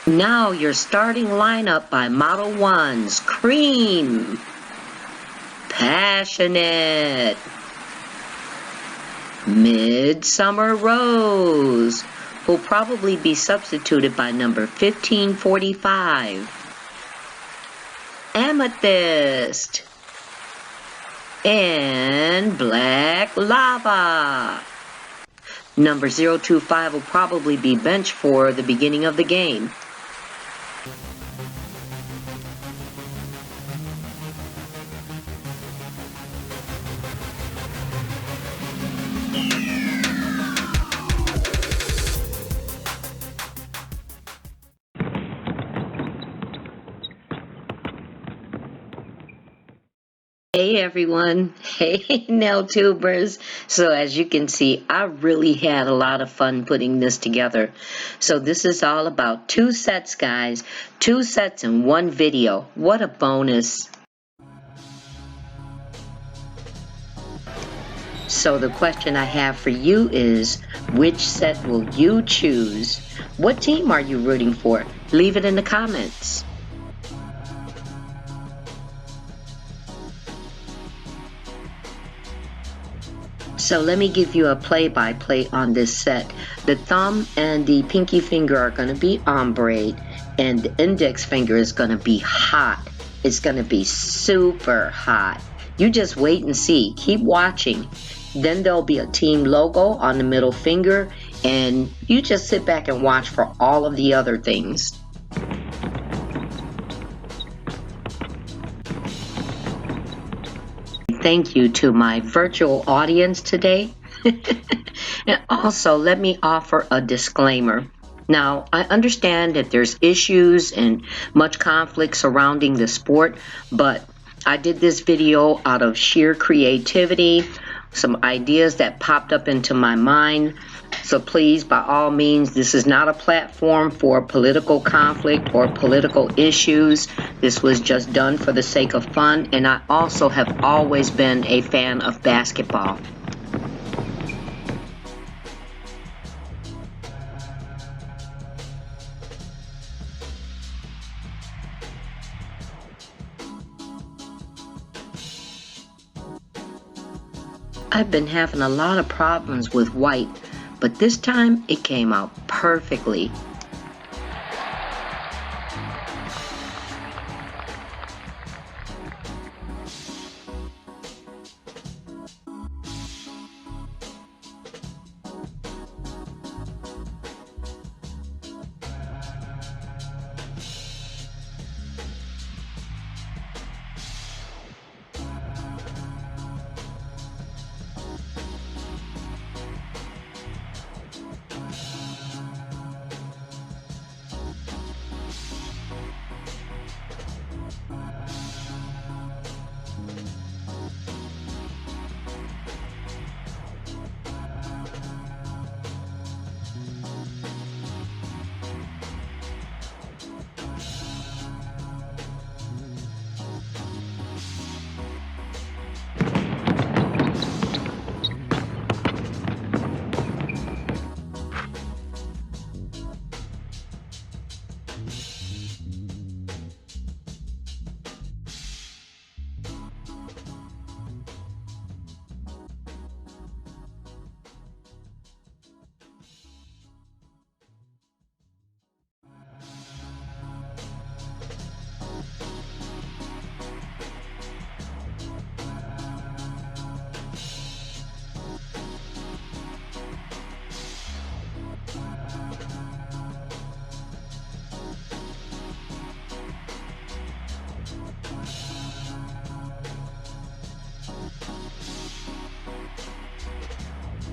Now your starting lineup by Model 1s. Cream, Passionate, Midsummer Rose, will probably be substituted by number 1545. Amethyst, and Black Lava. Number 025 will probably be benched for the beginning of the game. Hey everyone, hey NailTubers. So as you can see, I really had a lot of fun putting this together. So this is all about 2 sets, guys. 2 sets in 1 video. What a bonus. So the question I have for you is, which set will you choose? What team are you rooting for? Leave it in the comments. So let me give you a play-by-play on this set. The thumb and the pinky finger are going to be ombre, and the index finger is going to be hot. It's going to be super hot. You just wait and see. Keep watching. Then there'll be a team logo on the middle finger, and you just sit back and watch for all of the other things. Thank you to my virtual audience today. And also, let me offer a disclaimer. Now, I understand that there's issues and much conflict surrounding the sport, but I did this video out of sheer creativity, some ideas that popped up into my mind. So please, by all means, this is not a platform for political conflict or political issues. This was just done for the sake of fun, and I also have always been a fan of basketball. I've been having a lot of problems with white, but this time it came out perfectly.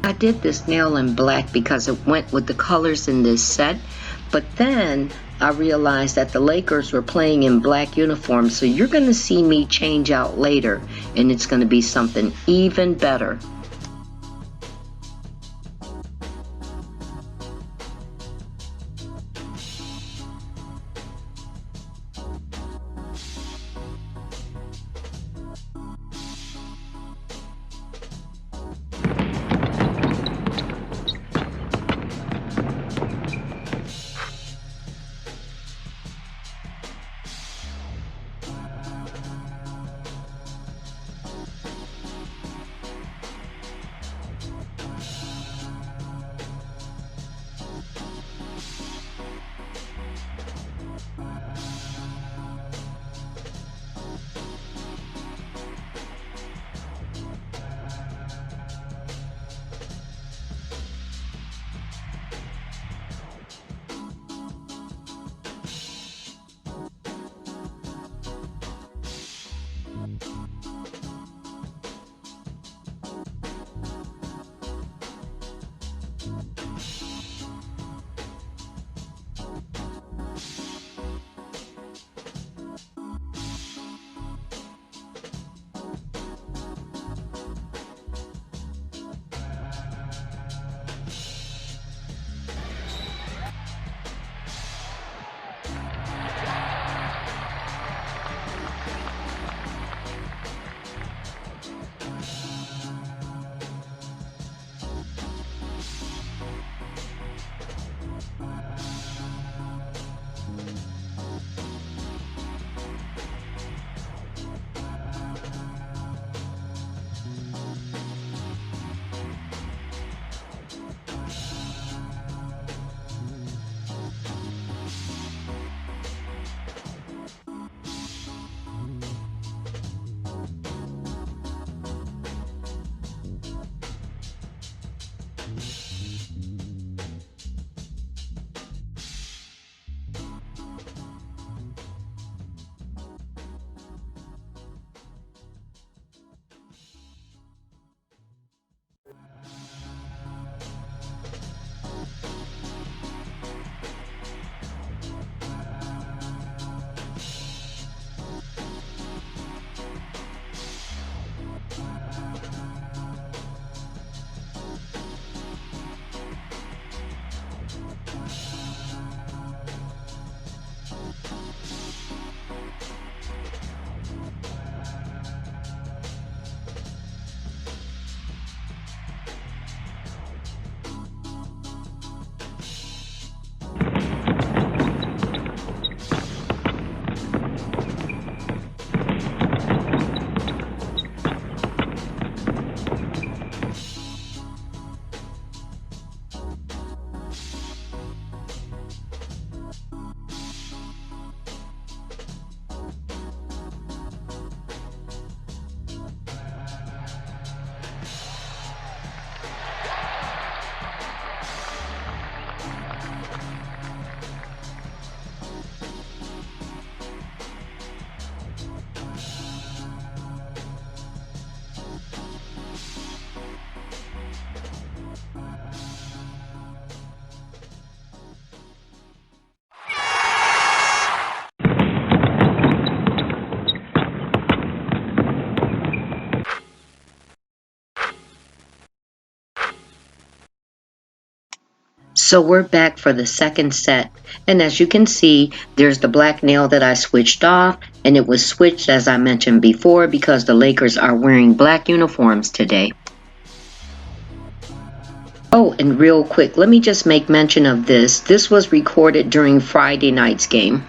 I did this nail in black because it went with the colors in this set, but then I realized that the Lakers were playing in black uniforms, so you're going to see me change out later, and it's going to be something even better. So we're back for the second set, and as you can see, there's the black nail that I switched off, and it was switched, as I mentioned before, because the Lakers are wearing black uniforms today. Oh, and real quick, let me just make mention of this. This was recorded during Friday night's game.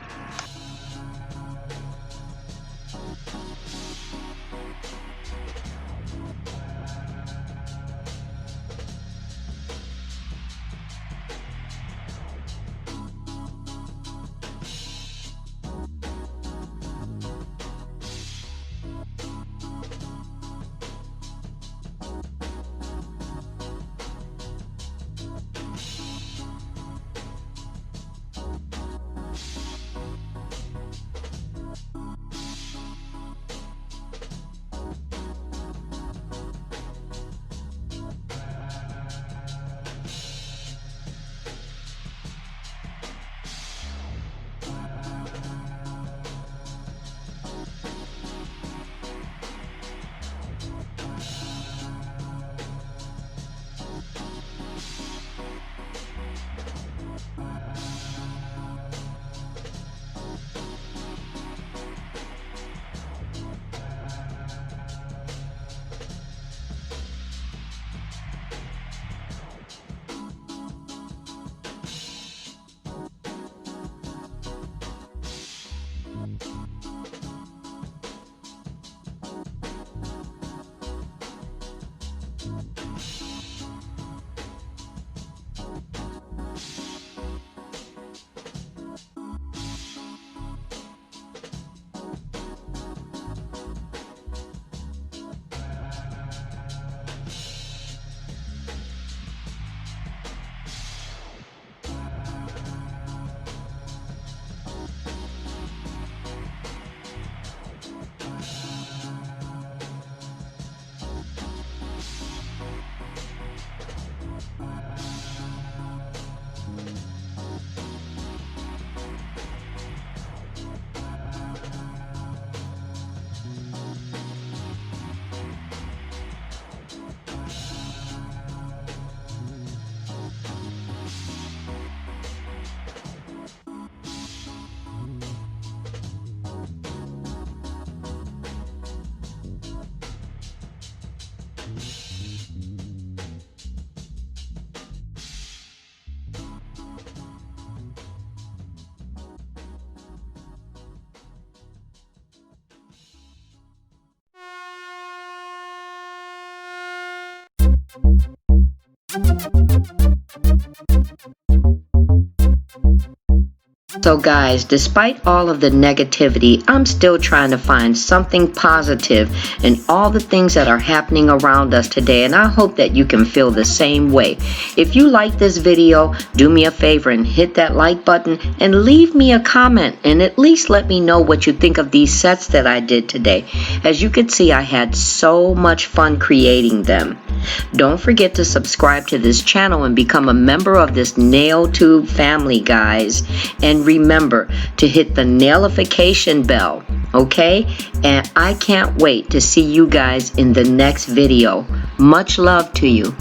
So guys, despite all of the negativity, I'm still trying to find something positive in all the things that are happening around us today, and I hope that you can feel the same way. If you like this video, do me a favor and hit that like button and leave me a comment and at least let me know what you think of these sets that I did today. As you can see, I had so much fun creating them. Don't forget to subscribe to this channel and become a member of this NailTube family, guys. And remember to hit the nailification bell, okay? And I can't wait to see you guys in the next video. Much love to you.